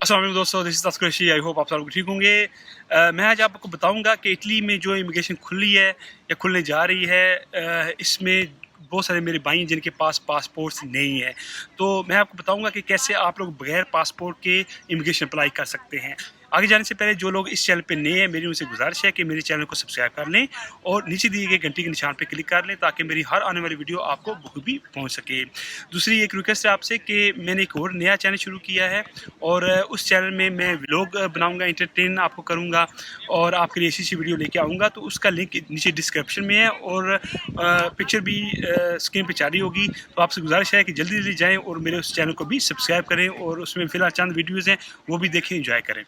अस्सलाम वालेकुम दोस्तों, दिस इज़ तस्कर रशीद। आई होप आप सब लोग ठीक होंगे। मैं आज आपको बताऊंगा कि इटली में जो इमिग्रेशन खुली है या खुलने जा रही है, इसमें बहुत सारे मेरे भाई हैं जिनके पास पासपोर्ट्स नहीं है। तो मैं आपको बताऊंगा कि कैसे आप लोग बगैर पासपोर्ट के इमिग्रेशन अप्लाई कर सकते हैं। आगे जाने से पहले जो लोग इस चैनल पे नए हैं, मेरी उनसे गुजारिश है कि मेरे चैनल को सब्सक्राइब कर लें और नीचे दिए गए घंटी के निशान पे क्लिक कर लें ताकि मेरी हर आने वाली वीडियो आपको बखूबी पहुंच सके। दूसरी एक रिक्वेस्ट है आपसे कि मैंने एक और नया चैनल शुरू किया है और उस चैनल में मैं व्लॉग बनाऊंगा, एंटरटेन आपको करूंगा और आपके लिए ऐसी वीडियो लेके आऊँगा। तो उसका लिंक नीचे डिस्क्रिप्शन में है और पिक्चर भी स्क्रीन पे जारी होगी। तो आपसे गुजारिश है कि जल्दी जल्दी जाएँ और मेरे उस चैनल को भी सब्सक्राइब करें और उसमें फ़िलहाल चंद वीडियोज़ हैं वो भी देखें, एंजॉय करें।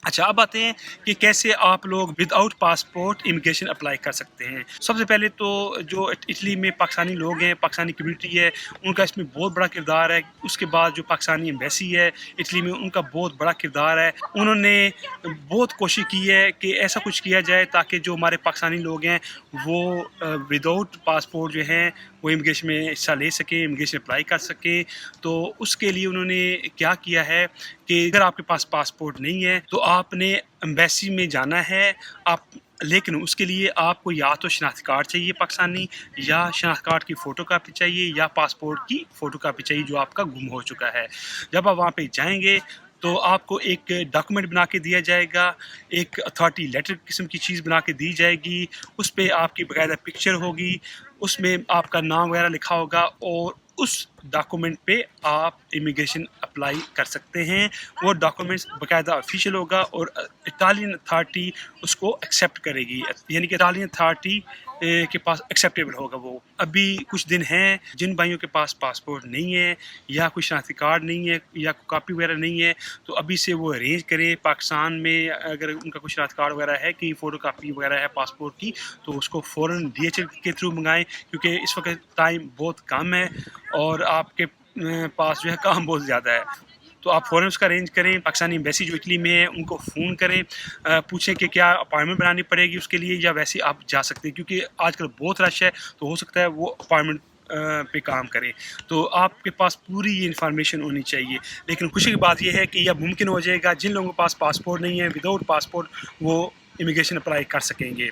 अच्छा, अब आते हैं कि कैसे आप लोग विदाउट पासपोर्ट इमिग्रेशन अप्लाई कर सकते हैं। सबसे पहले तो जो इटली में पाकिस्तानी लोग हैं, पाकिस्तानी कम्युनिटी है, उनका इसमें बहुत बड़ा किरदार है। उसके बाद जो पाकिस्तानी एम्बेसी है इटली में, उनका बहुत बड़ा किरदार है। उन्होंने बहुत कोशिश की है कि ऐसा कुछ किया जाए ताकि जो हमारे पाकिस्तानी लोग हैं वो विदाउट पासपोर्ट जो हैं वो इमिग्रेशन में हिस्सा ले सकें, इमिग्रेशन अप्लाई कर सकें। तो उसके लिए उन्होंने क्या किया है कि अगर आपके पास पासपोर्ट नहीं है तो आपने एम्बेसी में जाना है, लेकिन उसके लिए आपको या तो शनाख्ती कार्ड चाहिए पाकिस्तानी, या शनाख्ती कार्ड की फ़ोटो कापी चाहिए, या पासपोर्ट की फ़ोटो कापी चाहिए जो आपका गुम हो चुका है। जब आप वहाँ पे जाएंगे तो आपको एक डॉक्यूमेंट बना के दिया जाएगा, एक अथॉरिटी लेटर किस्म की चीज़ बना के दी जाएगी। उस पर आपकी बाकायदा पिक्चर होगी, उसमें आपका नाम वगैरह लिखा होगा और उस डॉक्यूमेंट पे आप इमिग्रेशन अप्लाई कर सकते हैं। वो डॉक्यूमेंट्स बाकायदा ऑफिशियल होगा और इटालियन अथॉरिटी उसको एक्सेप्ट करेगी, यानी कि इटालियन अथॉरिटी के पास एक्सेप्टेबल होगा वो। अभी कुछ दिन हैं जिन भाइयों के पास पासपोर्ट नहीं है या कोई शनाख्ती कार्ड नहीं है या कापी वगैरह नहीं है, तो अभी से वो अरेंज करें। पाकिस्तान में अगर उनका कुछ शनाख्ती कार्ड वगैरह है कि फ़ोटो कापी वगैरह है पासपोर्ट की, तो उसको फ़ौरन DHL के थ्रू मंगाएं, क्योंकि इस वक्त टाइम बहुत कम है और आपके पास जो है काम बहुत ज़्यादा है। तो आप फ़ौरन उसका अरेंज करें। पाकिस्तानी एम्बेसी जो इटली में है उनको फ़ोन करें, पूछें कि क्या अपॉइंटमेंट बनानी पड़ेगी उसके लिए या वैसे आप जा सकते हैं, क्योंकि आजकल बहुत रश है तो हो सकता है वो अपॉइंटमेंट पे काम करें। तो आपके पास पूरी ये इन्फॉर्मेशन होनी चाहिए। लेकिन खुशी की बात यह है कि यह मुमकिन हो जाएगा, जिन लोगों के पास पासपोर्ट नहीं है विदाउट पासपोर्ट वो इमिग्रेशन अप्लाई कर सकेंगे।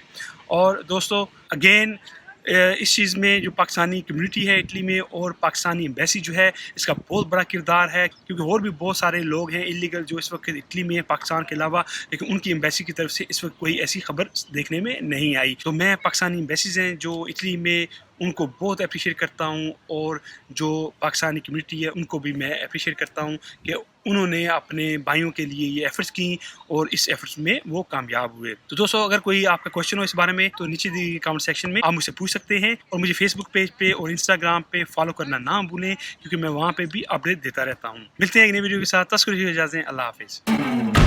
और दोस्तों अगेन इस चीज़ में जो पाकिस्तानी कम्युनिटी है इटली में और पाकिस्तानी एम्बेसी जो है, इसका बहुत बड़ा किरदार है, क्योंकि और भी बहुत सारे लोग हैं इलीगल जो इस वक्त इटली में है पाकिस्तान के अलावा, लेकिन उनकी एम्बेसी की तरफ से इस वक्त कोई ऐसी खबर देखने में नहीं आई। तो मैं पाकिस्तानी एम्बेसीज़ हैं जो इटली में, उनको बहुत अप्रिशिएट करता हूँ और जो पाकिस्तानी कम्युनिटी है उनको भी मैं अप्रिशिएट करता हूँ कि उन्होंने अपने भाइयों के लिए ये एफ़र्ट्स की और इस एफ़र्ट्स में वो कामयाब हुए। तो दोस्तों अगर कोई आपका क्वेश्चन हो इस बारे में तो नीचे दी कमेंट सेक्शन में आप मुझसे पूछ सकते हैं और मुझे फेसबुक पेज पे और इंस्टाग्राम पे फॉलो करना ना भूलें, क्योंकि मैं वहाँ पे भी अपडेट देता रहता हूँ। मिलते हैं एक नई वीडियो के साथ। तस्करी इजाज़त, अल्लाह हाफिज़।